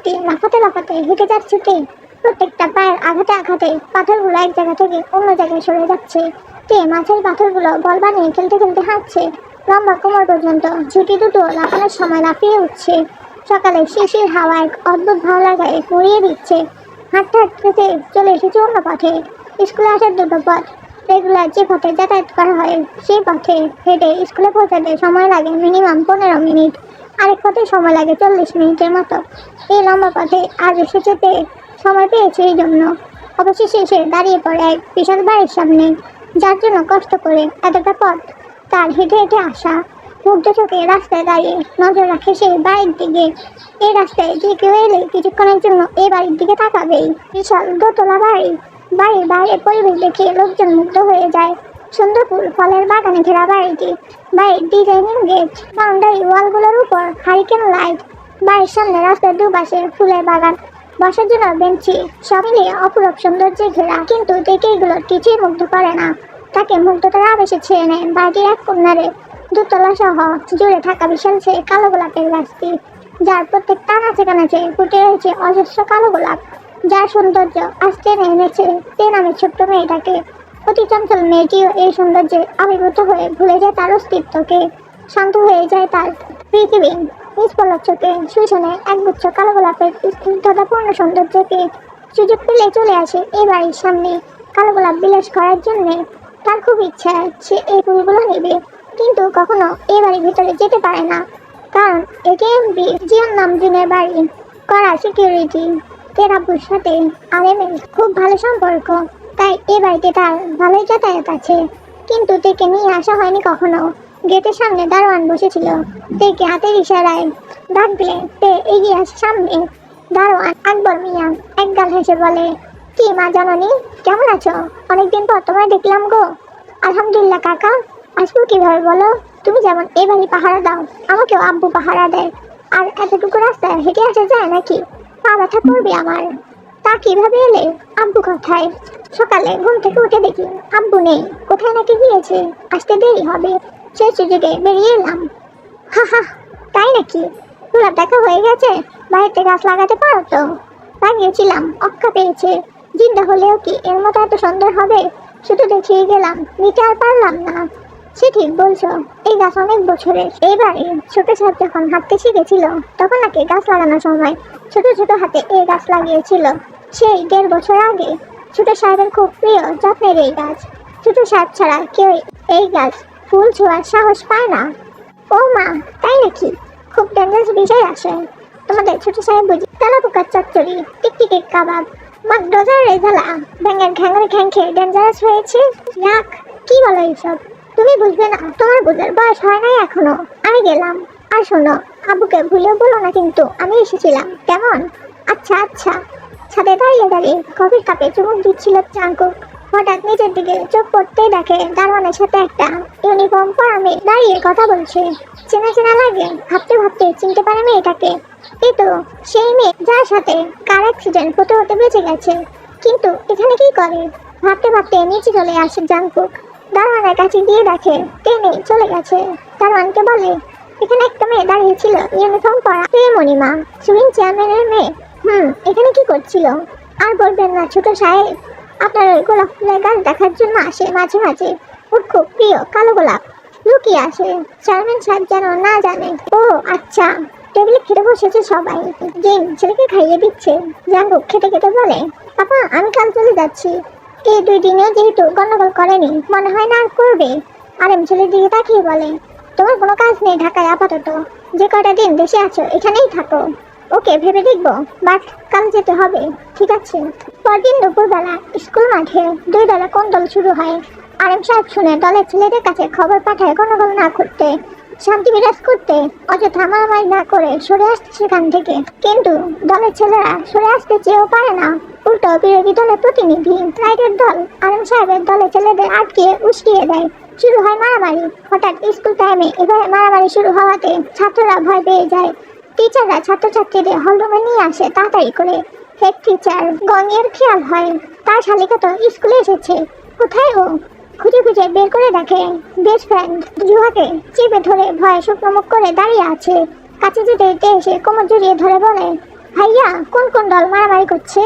বালকটি লাফাতে লাফাতে হেঁটে যাচ্ছে। তে প্রত্যেকটা পায়ের আঘাতে আঘাতে পাথরগুলো এক জায়গা থেকে অন্য জায়গায় সরে যাচ্ছে। তে মাছের পাথরগুলো বল বানিয়ে খেলতে খেলতে হাঁটছে লম্বা কোমর পর্যন্ত। ঝুঁটি দুটো লাফানোর সময় লাফিয়ে উঠছে। সকালে শিশির হাওয়া এক অদ্ভুত ভালো লাগায় ভরিয়ে দিচ্ছে। হাঁটতে হাঁটতে চলে এসেছে অন্য পথে। স্কুলে আসার দুটো পথ। রেগুলার যে পথে যাতায়াত করা হয় সেই পথে হেঁটে স্কুলে পৌঁছাতে সময় লাগে মিনিমাম 15 মিনিট। আরেক পথে সময় লাগে 40 মিনিটের মতো। এই লম্বা পথে আজ এসেছে, সময় পেয়েছে এই জন্য। অবশেষে এসে দাঁড়িয়ে পড়ে এক বিশাল বাড়ির সামনে, যার জন্য কষ্ট করে এতটা পথ তার হেঁটে হেঁটে আসা। মুগ্ধ চোখে রাস্তায় দাঁড়িয়ে নজর রাখে সেই বাড়ির দিকে। এই রাস্তায় যে কেউ এলে কিছুক্ষণের জন্য এই বাড়ির দিকে তাকাবেই। বিশাল দোতলা বাড়ি। বাড়ির বাইরের পরিবেশ দেখে লোকজন মুগ্ধ হয়ে যায়। সুন্দর ফুল ফলের বাগানে ঘেরা বাড়িটি। বাড়ির ডিজাইনিং গেট, বাউন্ডারি ওয়ালগুলোর উপর হারিকেন লাইট। বাড়ির সামনে রাস্তার দুপাশে ফুলের বাগান, বসার জন্য বেঞ্চি, সব মিলিয়ে অপূরব সৌন্দর্যে ঘেরা। কিন্তু দেখে এগুলো কিছুই মুগ্ধ করে না। তাকে মুগ্ধতার আবেশে ছেড়ে নেয় বাড়ির এক কর্নারে দুতলা সহ জুড়ে থাকা বিশাল সেই কালো গোলাপের গাছটি, যার প্রত্যেক কানাচে কানাচে ফুটে রয়েছে অজস্র কালো গোলাপ, যার সৌন্দর্য আজ টেনে এনেছে তে নামের ছোট্ট মেয়েটাকে। অতি চঞ্চল মেয়েটিও এই সৌন্দর্যে আবির্ভূত হয়ে ভুলে যায় তার অস্তিত্বকে। শান্ত হয়ে যায় তার পৃথিবী। নিষ্পলক চোখে শুষণে একগুচ্ছ কালো গোলাপের স্নিগ্ধতাপূর্ণ সৌন্দর্যকে। সুযোগ পেলে চলে আসে এই বাড়ির সামনে কালো গোলাপ বিলাস করার জন্যে। তার খুব ইচ্ছা সে এই ফুলগুলো নেবে, কিন্তু কখনো এই বাড়ির ভিতরে যেতে পারে না, কারণ একেএমবি জিয়ন নামজুনের বাড়ি। করা সিকিউরিটি। তের আব্বুর সাথে আরেমের খুব ভালো সম্পর্ক, তাই এ বাড়িতে তার ভালোই যাতায়াত আছে। কিন্তু তেকে নিয়ে আসা হয়নি কখনো। গেটের সামনে দারোয়ান বসেছিল। তেকে হাতের ইশারায় ডাক দিলে তে এগিয়ে আসে সামনে। দারোয়ান আকবর মিয়া একগাল হেসে বলে, কি মা জননী, কেমন আছো? অনেকদিন পর তোমায় দেখলাম গো। আলহামদুলিল্লাহ কাকা, আসবো কিভাবে বলো? তুমি যেমন এই বাড়ি পাহারা দাও, আমাকেও আব্বু পাহারা দেয়। আর এতটুকু রাস্তায় হেঁটে আসা যায় নাকি? পা ব্যথা করবে আমার। তা কিভাবে এলে? আব্বু কোথায়? সকালে ঘুম থেকে উঠে দেখি আব্বু নেই, কোথায় নাকি গিয়েছে, আসতে দেরি হবে, সেই সুযোগে বেরিয়ে এলাম। হা হা, তাই নাকি? গোলাপ দেখা হয়ে গেছে? বাড়িতে গাছ লাগাতে পারো তো? লাগিয়েছিলাম, অক্কা পেয়েছে। জিন্দা হলেও কি এর মতো এত সুন্দর হবে? শুধু দেখিয়ে গেলাম, নিতে আর পারলাম না। সে ঠিক বলছো, এই গাছ অনেক বছরের। এইবারে ছোট সাহেব যখন হাঁটতে শিখেছিল তখন নাকি গাছ লাগানোর সময় ছোট ছোট হাতে এই গাছ লাগিয়েছিল। সেই 1.5 বছর আগে। ছোট সাহেবের খুব প্রিয় যত্নের এই গাছ। ছোট সাহেব ছাড়া কেউ এই গাছ ফুল ছোঁয়ার সাহস পায় না। ও মা, তাই নাকি? খুব ডেঞ্জারাস বিষয় আসে। তোমাদের ছোট সাহেব বুঝি তেলা পোকার চচ্চড়ি, টিকটিকি কাবাব, মাকডোজার রেজালা, ব্যাঙের ঘ্যাঙের ঘ্যাং খেয়ে ডেঞ্জারাস হয়েছে? রাখ, কি বলো এইসব? তুমি বুঝবে না, তোমার বুঝার বয়স হয় নাই এখনো। আমি গেলাম। আর শোনো, আব্বুকে ভুলেও বলো না কিন্তু আমি এসেছিলাম, কেমন? আচ্ছা আচ্ছা। ছাদে দাঁড়িয়ে দাঁড়িয়ে কফির কাপে চুমুক দিচ্ছিল জাঙ্কুক। হঠাৎ নিচের দিকে চোখ পড়তেই দেখে দারোয়ানের সাথে একটা ইউনিফর্ম পরা মেয়ে দাঁড়িয়ে কথা বলছে। চেনা চেনা লাগে। ভাবতে ভাবতে চিনতে পারে মেয়েটাকে। এই তো সেই মেয়ে যার সাথে কার অ্যাক্সিডেন্ট হতে হতে বেঁচে গেছে। কিন্তু এখানে কি করে? ভাবতে ভাবতে নিচে চলে আসে জাঙ্কুক। দারোয়ানের কাছে গিয়ে দেখে টেনে চলে গেছে। দারোয়ানকে বলে, এখানে একটা মেয়ে দাঁড়িয়েছিল ইউনিফর্ম পরা, মণিমা, সুইং চেয়ারম্যানের মেয়ে। এখানে কি করছিল? আর বলবেন না ছোট সাহেব, আপনার ওই গোলাপ ফুলের গাছ দেখার জন্য আসে মাঝে মাঝে। ওর খুব প্রিয় কালো গোলাপ। লুকিয়ে আসে, চেয়ারম্যান সাহেব যেন না জানে। ও আচ্ছা। টেবিলে খেতে বসেছে সবাই। জিন ছেলেকে খাইয়ে দিচ্ছে। জাঙ্কুক খেতে খেতে বলে, পাপা আমি কাল চলে যাচ্ছি। এই 2 দিনে যেহেতু গন্ডগোল করেনি, মনে হয় না আর করবে। আরেম ছেলের দিকে তাকিয়ে বলে, তোমার কোনো কাজ নেই ঢাকায় আপাতত। যে কয়টা দিন দেশে আছো এখানেই থাকো। ওকে, ভেবে দেখবো, বাট কাল যেতে হবে। ঠিক আছে। পরদিন দুপুরবেলা স্কুল মাঠে 2 দলে কোন্দল শুরু হয়। আরেম সাহেব শুনে দলের ছেলেদের কাছে খবর পাঠায় গন্ডগোল না করতে, শান্তি বিরাজ করতে, অযথা মারামারি না করে সরে আসতে সেখান থেকে। কিন্তু দলের ছেলেরা সরে আসতে চেয়েও পারে না। উল্টো বিরোধী দলের প্রতিনিধি রাইটের দল আরেম সাহেবের দলের ছেলেদের আটকে উস্কিয়ে দেয়। শুরু হয় মারামারি। হঠাৎ স্কুল টাইমে এভাবে মারামারি শুরু হওয়াতে ছাত্ররা ভয় পেয়ে যায়। টিচাররা ছাত্রছাত্রীদের হলরুমে নিয়ে আসে তাড়াতাড়ি করে। হেড টিচার গঙের খেয়াল হয় তার শালিকা তো স্কুলে এসেছে। কোথায় ও? খুঁজে খুঁজে বের করে দেখে বেস্ট ফ্রেন্ড জুহাকে চেপে ধরে ভয়ে শুকনো মুখ করে দাঁড়িয়ে আছে। কাছে যেতে যেতে এসে কোমর জড়িয়ে ধরে বলে, ভাইয়া কোন কোন দল মারামারি করছে?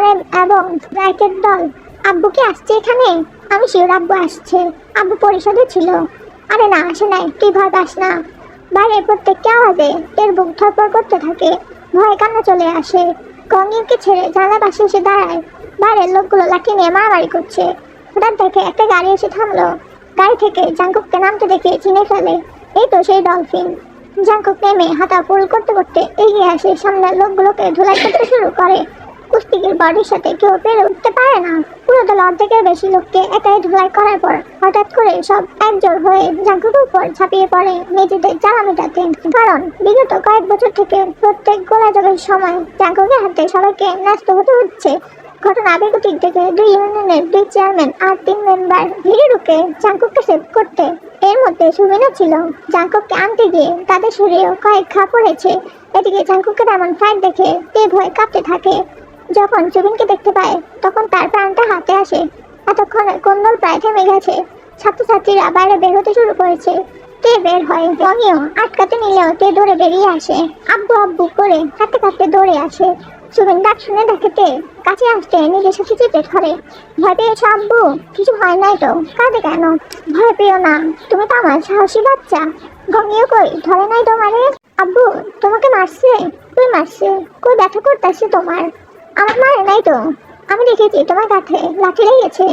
RM এবং ব্রাইটের দল। আব্বু কি আসছে এখানে? আমি শিওর আব্বু আসছে। আব্বু পরিষদে ছিল। আরে না, আসে নাই, তুই ভয় পাস না। বাইরে প্রত্যেকটা আওয়াজে এর বুক ধরপড় করতে থাকে, ভয়ে কান্না চলে আসে। গঙ্গিকে ছেড়ে জানলা পাশে এসে দাঁড়ায়। বাইরের লোকগুলো লাঠি নিয়ে মারামারি করছে। হঠাৎ দেখে একটা গাড়ি এসে থামলো। গাড়ি থেকে জাঙ্কুককে নামতে দেখে চিনে ফেলে, এই তো সেই ডলফিন। জাঙ্কুক নেমে হাঁটা পুল করতে করতে এগিয়ে আসে, সামনের লোকগুলোকে ধুলাই করতে শুরু করে। কুস্তিগির বডির সাথে কেউ পেরে উঠতে পারে না। পুরো দল অর্ধেকের বেশি লোককে একাই ধুলাই করার পর হঠাৎ করে সব একজোট হয়ে জাঙ্কুকের উপর ঝাঁপিয়ে পড়ে নিজেদের জ্বালা মেটাতে। কারণ বিগত কয়েক বছর থেকে প্রত্যেক গোলাযোগের সময় জাঙ্কুকের হাতে সবাইকে ন্যস্ত হতে হচ্ছে। ঘটনা বেগতিক থেকে 2 ইউনিয়নের 2 চেয়ারম্যান আর 3 মেম্বার ভিড়ে ঢুকে জাঙ্কুককে সেভ করতে। এর মধ্যে সুবিনা ছিল। জাঙ্কুককে আনতে গিয়ে তাদের শরীরেও কয়েক ঘা পড়েছে। এদিকে জাঙ্কুকের এমন ফাইট দেখে তে ভয় কাঁপতে থাকে। যখন সুবিনকে দেখতে পায় তখন তার প্রাণটা হাতে আসে। এতক্ষণে কোন্দল প্রায় থেমে গেছে। ছাত্রছাত্রীরা বাইরে বের হতে শুরু করেছে। তে বের হয়, রঙিও আটকাতে নিলেও তে দৌড়ে বেরিয়ে আসে। আব্বু আব্বু করে কাঁদতে কাঁদতে দৌড়ে আসে। সুবিন ডাক শুনে দেখে কাছে আসতে নিজের সাথে চেপে ধরে। ভয় পেয়েছো আব্বু? কিছু হয় নাই তো, কাঁদে কেন? ভয় পেও না, তুমি তো আমার সাহসী বাচ্চা। গঙ্গিও কই ধরে নাই তোমারে? আব্বু তোমাকে মারছে? কই মারছে? কই ব্যথা করতেছে তোমার? আমার মারে নাই তো, আমি দেখেছি তোমার কাঁধে লাঠি লেগেছে।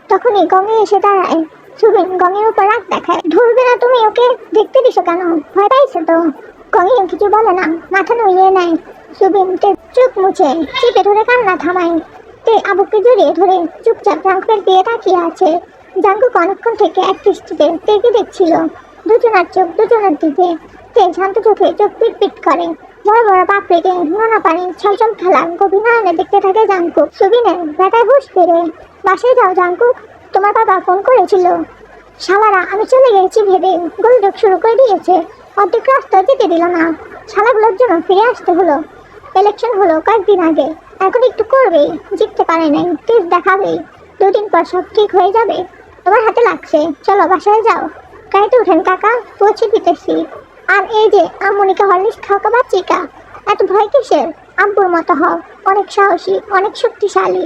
তখনই গঙ্গে এসে দাঁড়ায়। সুবিন গঙ্গের উপর রাগ দেখায়, ধরবে না তুমি ওকে? দেখতে দিছো কেন? ভয় পাইছে তো? গঙ্গে কিছু বলে না, মাথা নুইয়ে নেয়। সুবিন তে চোখ মুছে চেপে ধরে কান্না থামায়। তে আবুকে জড়িয়ে ধরে চুপচাপ জাঙ্কুকের দিয়ে তাকিয়ে আছে। জাঙ্কুক অনেকক্ষণ থেকে এক দৃষ্টিতে তেকে দেখছিল। দুজনার চোখ দুজনের দিকে। তে শান্ত চোখে চোখ পিট পিট করে। বড় বড় পাপ রেখে নোনা পানি ছলছল খেলা গভীর নয়নে দেখতে থাকে জাঙ্কুক। সুবিনের ব্যথায় হুঁশ ফেরে। বাসায় যাও জাঙ্কুক, তোমার বাবা ফোন করেছিল। শালারা আমি চলে গেছি ভেবে গোলযোগ শুরু করে দিয়েছে। অর্ধেক রাস্তা যেতে দিল না। শালাগুলোর জন্য ফিরে আসতে হলো। ইলেকশন হলো কয়েকদিন আগে, এখন একটু করবেই, জিততে পারে নাই, টেস্ট দেখাবেই। 2 দিন পর সব ঠিক হয়ে যাবে। তোমার হাতে লাগছে, চলো বাসায় যাও। গাড়িতে উঠেন কাকা, পৌঁছে দিতেছি। আর এই যে আম্মুনিকে হরলিক্স খাওয়া বাচ্চিকা, এত ভয় কিসের? আব্বুর মতো হও, অনেক সাহসী, অনেক শক্তিশালী।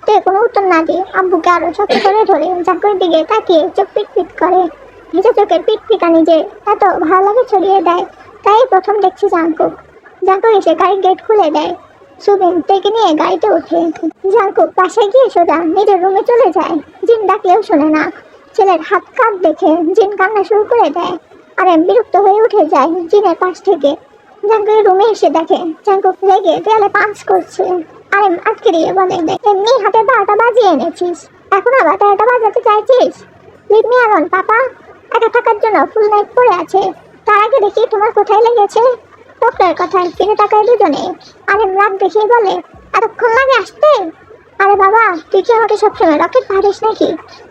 তে কোনো উত্তর না দিয়ে আব্বুকে আরো শক্ত করে ধরে জাঙ্কুকের দিকে তাকিয়ে চোখ পিট পিট করে। ভেজা চোখের পিট পিটানি যে এত ভালো লাগে ছড়িয়ে দেয়, তাই প্রথম দেখছি জাঙ্কুক। জাঙ্কুক এসে গাড়ির গেট খুলে দেয়। সুবিন তেকে নিয়ে গাড়িতে ওঠে। জাঙ্কুক বাসায় গিয়ে সোজা নিজের রুমে চলে যায়। জিন ডাকলেও শোনে না। ছেলের হাত কাঁপ দেখে জিন কান্না শুরু করে দেয়। আর বিরক্ত হয়ে উঠে যায় জিনের পাশ থেকে। জাঙ্কুকের রুমে এসে দেখে জাঙ্কুক রেগে দেয়ালে পাঞ্চ করছে। আরে আটকে দিয়ে বলে, এমনি হাতে 12টা বাজিয়ে এনেছিস, এখন আবার 13টা বাজাতে চাইছিস? লিভ মি অ্যালোন পাপা। একা থাকার জন্য ফুল নাইট পড়ে আছে। তার আগে দেখি তোমার কোথায় লেগেছে। ডক্টরের কথায় ফিরে তাকায় দুজনে। আরে রাগ দেখিয়ে বলে, এতক্ষণ লাগে আসতে? আরে বাবা তুই কি আমাকে সবসময় রকেট পাঠিস নাকি?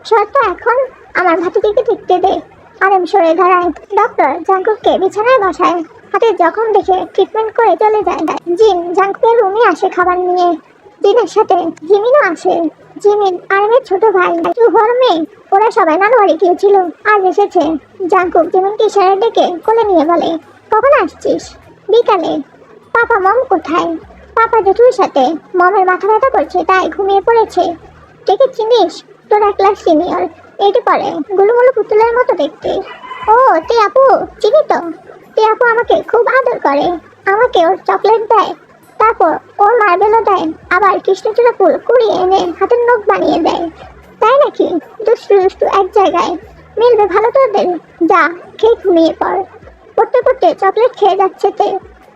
শর্ত এখন আমার ভাতিটিকে দেখতে দে। আরেম সরে দাঁড়ায়। ডক্টর জাঙ্কুককে বিছানায় বসায়। হাতে জখম দেখে ট্রিটমেন্ট করে চলে যায়। জিন জাঙ্কুকের রুমে আসে খাবার নিয়ে। জিনের সাথে জিমিনও আসে। জিমিন আরেমের ছোট ভাই, চুহর মেয়ে। ওরা সবাই নানুবাড়ি গিয়েছিল, আজ এসেছে। জাঙ্কুক জিমিনকে ইশারা ডেকে কোলে নিয়ে বলে, কখন আসছিস? বিকালে। পাপা মম কোথায়? পাপা জেঠুর সাথে। মমের মাথা ব্যথা করছে তাই ঘুমিয়ে পড়েছে। ডেকে চিনিস? তোরা ক্লাস সিনিয়র, এটি পরে গুলুমুলু পুতুলের মতো দেখতে। ও তে আপু, চিনি তো। তে আপু আমাকে খুব আদর করে, আমাকে ওর চকলেট দেয়, তারপর ওর মার্বেলও দেয়, আবার কৃষ্ণচূড়া ফুল কুড়িয়ে এনে হাতের নখ বানিয়ে দেয়। তাই নাকি? দুষ্টু দুষ্টু এক জায়গায় মিলবে ভালো তোদের। যা খেয়ে ঘুমিয়ে পড়। পড়তে পড়তে চকলেট খেয়ে যাচ্ছে তে।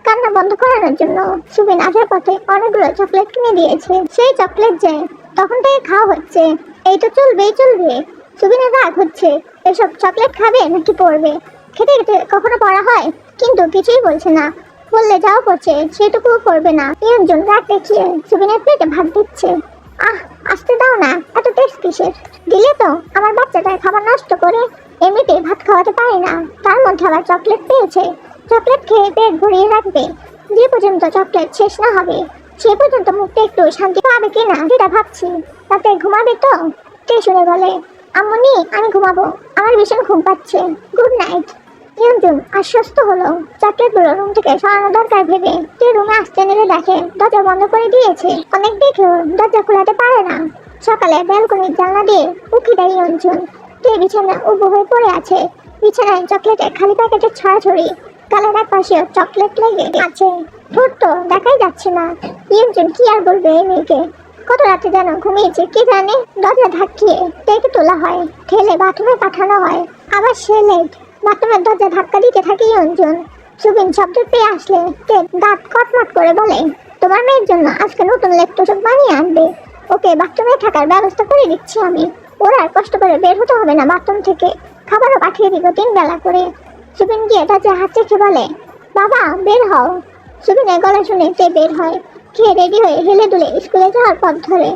কান্না বন্ধ করানোর জন্য সুবিন আসার পথে অনেকগুলো চকলেট কিনে দিয়েছে। সেই চকলেট যে তখন থেকে খাওয়া হচ্ছে। এই তো চলবেই চলবে। সুবিনের রাগ হচ্ছে, এসব চকলেট খাবে নাকি পড়বে? খেতে খেতে কখনো পড়া হয়? কিন্তু কিছুই বলছে না। বললে যাও পড়ছে, সেটুকুও করবে না। একজন রাগ দেখিয়ে সুবিনের পেটে ভাত দিচ্ছে। আহ আসতে দাও না, এত টেস্ট কিসের? দিলে তো আমার বাচ্চাটার খাবার নষ্ট করে। এমনিতে ভাত খাওয়াতে পারে না, তার মধ্যে আবার চকলেট পেয়েছে। চকলেট খেয়ে পেট ভরিয়ে রাখবে। যে পর্যন্ত চকলেট শেষ না হবে সে পর্যন্ত মুখটা একটু শান্তি পাবে কিনা সেটা ভাবছি। রাতে ঘুমাবে তো? তে শুনে বলে, আম্মুনি আমি ঘুমাবো, আমার ভীষণ ঘুম পাচ্ছে, গুড নাইট। ইয়ঞ্জন আশ্বস্ত হলো। চকলেটগুলো রুম থেকে সরানো দরকার ভেবে তে রুমে আসতে নিলে দেখে দরজা বন্ধ করে দিয়েছে। অনেক দেখেও দরজা খোলাতে পারে না। সকালে ব্যালকনির জানলা দিয়ে উঁকি দেয় ইয়ঞ্জন। তে বিছানায় উবু হয়ে পড়ে আছে। বিছানায় চকলেটের খালি প্যাকেটের ছড়াছড়ি, গালের এক পাশেও চকলেট লেগে আছে। ঠোঁট তো দেখাই যাচ্ছে না। ইয়ঞ্জন কি আর বলবে এই মেয়েকে। কত রাতে যেন ঘুমিয়েছে কি জানে। দরজা ধাক্কিয়ে টেকে তোলা হয়, ঠেলে বাথরুমে পাঠানো হয়। আবার সে লেট। বাথরুমের দরজা ধাক্কা দিতে থাকে ইয়ঞ্জন। সুবিন শব্দ পেয়ে আসলে তে দাঁত কটমট করে বলে, তোমার মেয়ের জন্য আজকে নতুন লেপটপ বানিয়ে আনবে। ওকে বাথরুমে থাকার ব্যবস্থা করে দিচ্ছি আমি। ওর আর কষ্ট করে বের হতে হবে না বাথরুম থেকে। খাবারও পাঠিয়ে দিব 3 বেলা করে। সুবিন গিয়ে দরজা হাত চেখে বলে, বাবা বের হও। সুবিনের গলা শুনে তে বের হয়। খেয়ে রেডি হয়ে হেলে দুলে স্কুলে যাওয়ার পথ ধরে।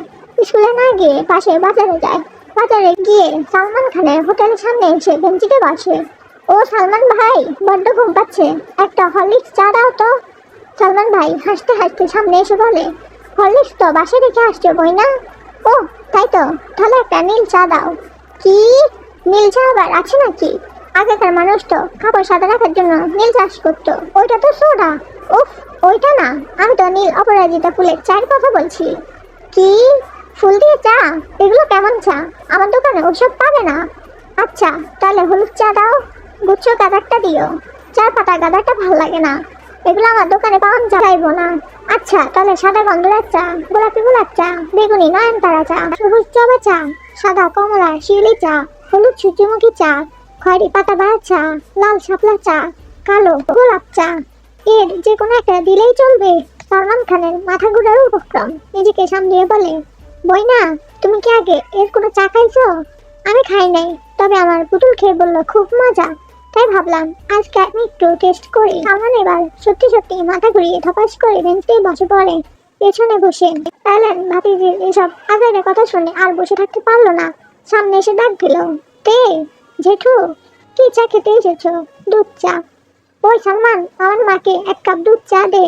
স্কুলে না গিয়ে পাশে বাজারে যায়। বাজারে গিয়ে সালমান খানের হোটেলের সামনে এসে বেঞ্চিতে বসে। ও সালমান ভাই, বড্ড ঘুম পাচ্ছে, একটা হরলিক্স চা দাও তো। সালমান ভাই হাসতে হাসতে সামনে এসে বলে, হরলিক্স তো বাসে রেখে আসছো বই না? ও তাই তো, তাহলে একটা নীল চা দাও। কি নীল চা আবার আছে নাকি? আগেকার মানুষ তো কাপড় সাদা রাখার জন্য নীল চাষ করতো। ওইটা তো সোডা। উফ, ওইটা না, আমি তো নীল অপরাজিতা ফুলের চায়ের কথা বলছি। কি ফুল দিয়ে চা? এগুলো কেমন চা? আমার দোকানে ওসব পাবে না। আচ্ছা তাহলে হলুদ চা দাও, গুচ্ছ গাদারটা দিও। চার পাতা গাদারটা ভালো লাগে না, এগুলো আমার দোকানে পাওয়া যাইব না। আচ্ছা তাহলে সাদা গন্ধরাজ চা, গোলাপি গোলাপ চা, বেগুনি নয়নতারা চা, সবুজ জবা চা, সাদা কমলা শিউলি চা, হলুদ সূর্যমুখী চা, খয়েরি পাতাবাহার চা, লাল শাপলা চা, কালো গোলাপ চা। এর যে কোনো একটা দিলেই চলবে। সালমান খানের মাথা ঘুরার উপক্রম। নিজেকে সামলিয়ে বলে, বই না, তুমি কি আগে এর কোনো চা খাইছো? আমি খাই নাই, তবে আমার পুতুল খেয়ে বললো খুব মজা, তাই ভাবলাম আজকে আমি একটু টেস্ট করি। সালমান এবার সত্যি সত্যি মাথা ঘুরিয়ে ধপাস করে বেঞ্চে বসে পড়ে। পেছনে বসে অ্যালেন ভাতিজির এসব আজারের কথা শুনে আর বসে থাকতে পারলো না। সামনে এসে ডাক দিল, তে জেঠু, কি চা খেতে এসেছো? দুধ চা। ওই সালমান, আমার মাকে 1 কাপ দুধ চা দে।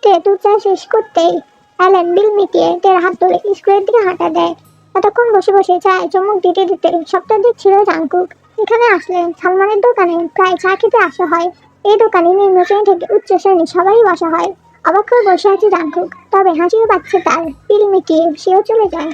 তে দুধ চা শেষ করতেই অ্যালেন বিল মিটিয়ে তের হাত ধরে স্কুলের দিকে হাঁটা দেয়। এতক্ষণ বসে বসে চায় চমক দিতে দিতে সবটা দেখছিল জাংকুক। এখানে আসলে সালমানের দোকানে প্রায় চা খেতে আসা হয়। এই দোকানে নিম্ন শ্রেণী থেকে উচ্চ শ্রেণী সবাই বসা হয়। অবাক করে বসে আছে জাংকুক, তবে হাসিও পাচ্ছে তার। বিল মিটিয়ে সেও চলে যায়।